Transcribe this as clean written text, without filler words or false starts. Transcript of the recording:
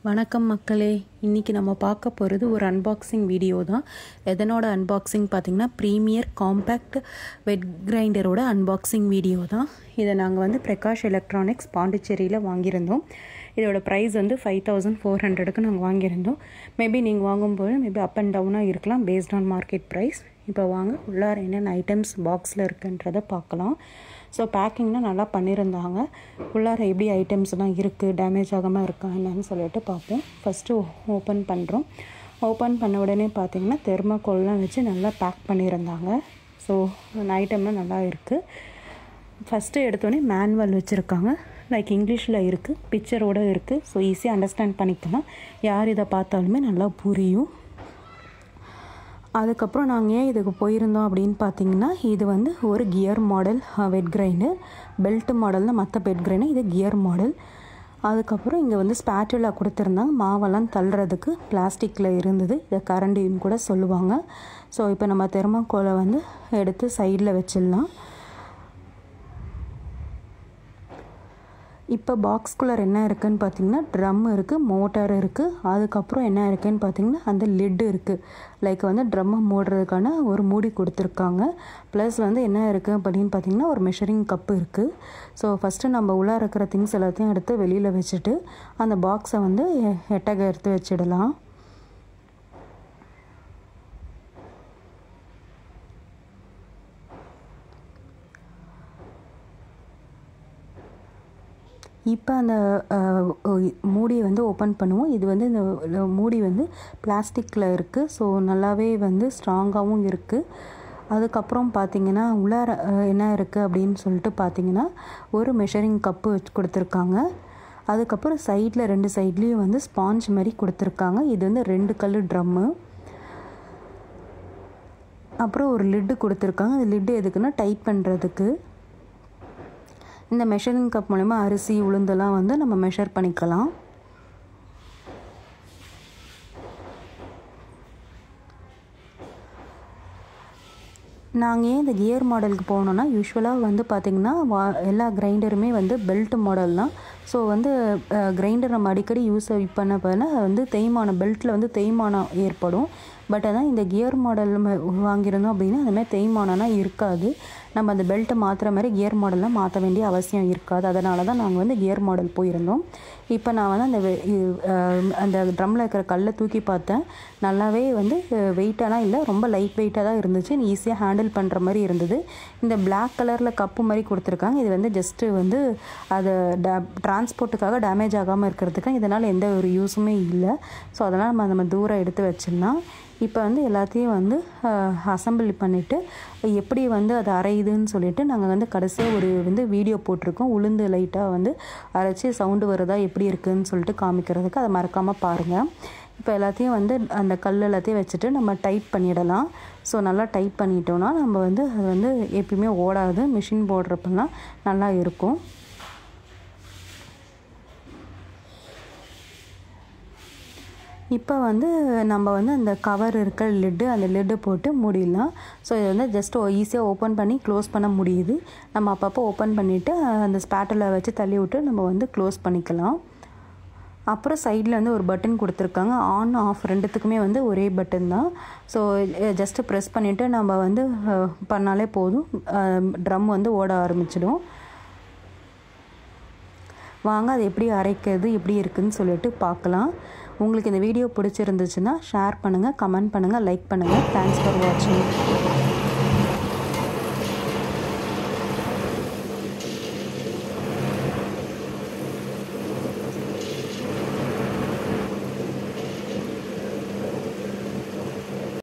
வணக்கம் மக்களே, இன்றைக்கி நம்ம பார்க்க போகிறது ஒரு அன்பாக்சிங் வீடியோ தான். எதனோட அன்பாக்சிங் பார்த்திங்கன்னா ப்ரீமியர் காம்பேக்ட் வெட் கிரைண்டரோட அன்பாக்சிங் வீடியோ தான். இதை நாங்கள் பிரகாஷ் எலக்ட்ரானிக்ஸ் பாண்டிச்சேரியில் வாங்கியிருந்தோம். இதோட ப்ரைஸ் 5400க்கு நாங்கள் வாங்கியிருந்தோம். மேபி நீங்கள் வாங்கும்போது மேபி அப் அண்ட் டவுனாக இருக்கலாம் பேஸ்ட் ஆன் மார்க்கெட் ப்ரைஸ். இப்போ வாங்க உள்ளார என்னென்ன ஐட்டம்ஸ் பாக்ஸில் இருக்குன்றதை பார்க்கலாம். ஸோ பேக்கிங்லாம் நல்லா பண்ணியிருந்தாங்க. உள்ளார எப்படி ஐட்டம்ஸ்லாம் இருக்குது, டேமேஜ் ஆகாமல் இருக்கா என்னன்னு சொல்லிட்டு பார்ப்போம். ஃபஸ்ட்டு ஓப்பன் பண்ணுறோம். ஓப்பன் பண்ண உடனே பார்த்திங்கன்னா தெர்மாக்கோல்லாம் வச்சு நல்லா பேக் பண்ணியிருந்தாங்க. ஸோ ஐட்டம்லாம் நல்லா இருக்குது. ஃபஸ்ட்டு எடுத்தோடனே மேனுவல் வச்சுருக்காங்க. லைக் இங்கிலீஷில் இருக்குது, பிக்சரோடு இருக்குது. ஸோ ஈஸியாக அண்டர்ஸ்டாண்ட் பண்ணிக்கலாம். யார் இதை பார்த்தாலுமே நல்லா புரியும். அதுக்கப்புறம் நாங்கள் ஏன் இதுக்கு போயிருந்தோம் அப்படின்னு பார்த்தீங்கன்னா, இது ஒரு gear model wet grinder. Belt model தான் மற்ற பெட் கிரைண்டர், இது கியர் மாடல். அதுக்கப்புறம் இங்கே ஸ்பேட்டுலா கொடுத்துருந்தாங்க. மாவெல்லாம் தள்ளுறதுக்கு பிளாஸ்டிக்கில் இருந்தது. இதை கரண்டின்னு கூட சொல்லுவாங்க. ஸோ இப்போ நம்ம தெர்மாக்கோலை எடுத்து சைடில் வச்சிடலாம். இப்போ பாக்ஸ்குள்ளே என்ன இருக்குதுன்னு பார்த்திங்கன்னா, ட்ரம் இருக்குது, மோட்டார் இருக்குது. அதுக்கப்புறம் என்ன இருக்குதுன்னு பார்த்திங்கன்னா, அந்த லிட்டு இருக்குது. லைக் ட்ரம்மை மூடுறதுக்கான ஒரு மூடி கொடுத்துருக்காங்க. ப்ளஸ் என்ன இருக்குது அப்படின்னு பார்த்திங்கன்னா, ஒரு மெஷரிங் கப்பு இருக்குது. ஸோ ஃபஸ்ட்டு நம்ம உள்ளே இருக்கிற திங்ஸ் எல்லாத்தையும் எடுத்து வெளியில் வச்சுட்டு அந்த பாக்ஸை எட்டக எடுத்து வச்சிடலாம். இப்போ அந்த மூடியை ஓப்பன் பண்ணுவோம். இது இந்த மூடி பிளாஸ்டிக்கில் இருக்குது. ஸோ நல்லாவே ஸ்ட்ராங்காகவும் இருக்குது. அதுக்கப்புறம் பார்த்திங்கன்னா உள்ளார என்ன இருக்குது அப்படின்னு சொல்லிட்டு பார்த்திங்கன்னா, ஒரு மெஷரிங் கப்பு வச்சு கொடுத்துருக்காங்க. அதுக்கப்புறம் சைடில் 2 சைட்லேயும் ஸ்பாஞ்ச் மாதிரி கொடுத்துருக்காங்க. இது 2 கல் ட்ரம்மு. அப்புறம் ஒரு லிட்டு கொடுத்துருக்காங்க. அந்த லிட்டு எதுக்குன்னா டைட் பண்ணுறதுக்கு. இந்த மெஷரிங் கப் மூலமா அரிசி உளுந்தெல்லாம் நம்ம மெஷர் பண்ணிக்கலாம். நாங்கள் ஏன் இந்த கியர் மாடலுக்கு போனோன்னா, யூஸ்வலாக பார்த்திங்கன்னா எல்லா கிரைண்டருமே பெல்ட் மாடல் தான். ஸோ கிரைண்டர் நம்ம அடிக்கடி யூஸ் பண்ண தேய்மானம், பெல்ட்டில் தேய்மானம் ஏற்படும். பட் ஆனால் இந்த கியர் மாடல் வாங்கியிருந்தோம் அப்படின்னா அந்தமாதிரி தேய்மானம்னா இருக்காது. நம்ம அந்த பெல்ட்டை மாற்றுற மாதிரி கியர் மாடல்லாம் மாற்ற வேண்டிய அவசியம் இருக்காது. அதனால தான் நாங்கள் கியர் மாடல் போயிருந்தோம். இப்போ நான் அந்த ட்ரம்மில் இருக்கிற கல்லை தூக்கி பார்த்தேன். நல்லாவே வெயிட்டாலாம் இல்லை, ரொம்ப லைட் வெயிட்டாக தான் இருந்துச்சு. ஈஸியாக ஹேண்டில் பண்ணுற மாதிரி இருந்தது. இந்த பிளாக் கலரில் கப்பு மாதிரி கொடுத்துருக்காங்க. இது ஜஸ்ட்டு அதை டிரான்ஸ்போர்ட்டுக்காக டேமேஜ் ஆகாமல் இருக்கிறதுக்கு. இதனால் எந்த ஒரு யூஸுமே இல்லை. ஸோ அதனால் நம்ம தூரம் எடுத்து வச்சிடலாம். இப்போ எல்லாத்தையும் அசம்பிள் பண்ணிவிட்டு எப்படி அது அரையுதுன்னு சொல்லிட்டு நாங்கள் கடைசியாக ஒரு வீடியோ போட்டிருக்கோம். உளுந்து லைட்டாக அரைச்சி சவுண்டு வருதா எப்படி இருக்குதுன்னு சொல்லிட்டு காமிக்கிறதுக்கு. அதை மறக்காமல் பாருங்கள். இப்போ எல்லாத்தையும் அந்த கல் எல்லாத்தையும் வச்சுட்டு நம்ம டைட் பண்ணிடலாம். ஸோ நல்லா டைட் பண்ணிட்டோன்னா நம்ம அது எப்பயுமே ஓடாது. மிஷின் போடுறப்பெல்லாம் நல்லா இருக்கும். இப்போ நம்ம அந்த கவர் இருக்க லிட்டு, அந்த லிட்டு போட்டு மூடிடலாம். ஸோ இது ஜஸ்ட் ஈஸியாக ஓப்பன் பண்ணி க்ளோஸ் பண்ண முடியுது. நம்ம அப்பப்போ ஓப்பன் பண்ணிவிட்டு அந்த ஸ்பேட்டில் வச்சு தள்ளி விட்டு நம்ம க்ளோஸ் பண்ணிக்கலாம். அப்புறம் சைடில் ஒரு பட்டன் கொடுத்துருக்காங்க. ஆன் ஆஃப் ரெண்டுத்துக்குமே ஒரே பட்டன் தான். ஸோ ஜஸ்ட்டு ப்ரெஸ் பண்ணிவிட்டு நம்ம பண்ணாலே போதும். ட்ரம் ஓட ஆரம்பிச்சிடும். வாங்க அது எப்படி அரைக்கிறது, எப்படி இருக்குதுன்னு சொல்லிட்டு பார்க்கலாம். உங்களுக்கு இந்த வீடியோ பிடிச்சிருந்துச்சுன்னா ஷேர் பண்ணுங்கள், கமெண்ட் பண்ணுங்கள், லைக் பண்ணுங்கள். தேங்க்ஸ் ஃபார் வாட்சிங்.